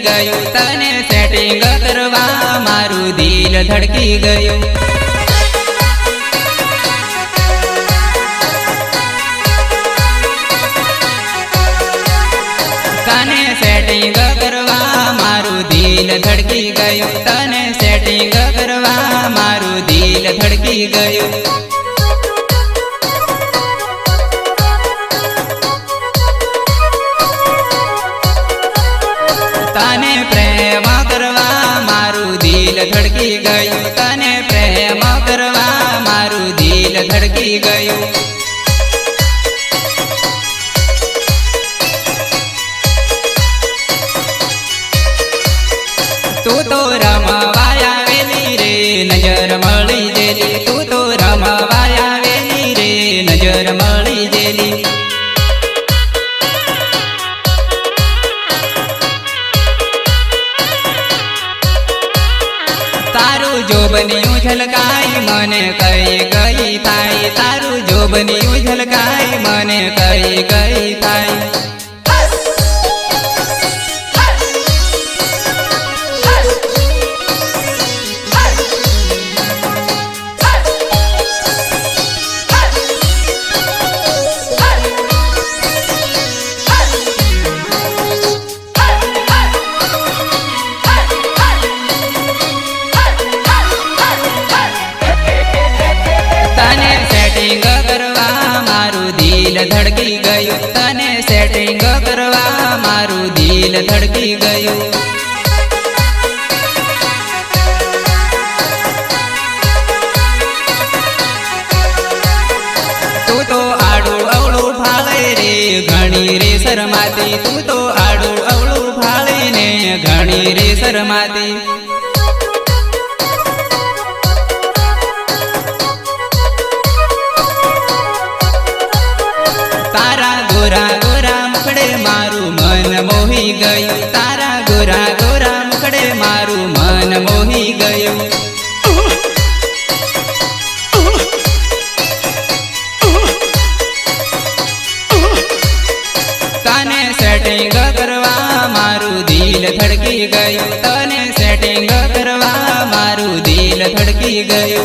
गयु तने सेटिंग करवा मारू दिल धड़की गयु। तने सेटिंग करवा मारू दिल धड़की गयु तने सेटिंग करवा मारू दिल धड़की गयु। तने प्रेम करवा मारू दिल धड़की गयु तने प्रेम करवा मारू दिल धड़की गयु। तू तो रमवाया वेली रे नजर मળી જેલી तू तो रमवाया वेली रे नजर मળી જેલી। तारू जोबनिયું झलकाई मने कई गई थाई तारू जोबनिયું झलकाई मने कई गई थाई। धड़की गयु तने सेटिंग करवा मारू दिल धड़की गयु। तू तो आड़ू अवळू भाळे रे घणी रे शरमाती तू तो आड़ू अवळू भाळे ने घणी रे शरमाती। तारा गोरा गोरा मुखड़े मारू मन मोही गयु तारा गोरा गोरा मुखड़े मारू मन मोही गयु। तने सेटिंग करवा मारू दिल धड़की गयु तने सेटिंग करवा मारू दिल धड़की गयु।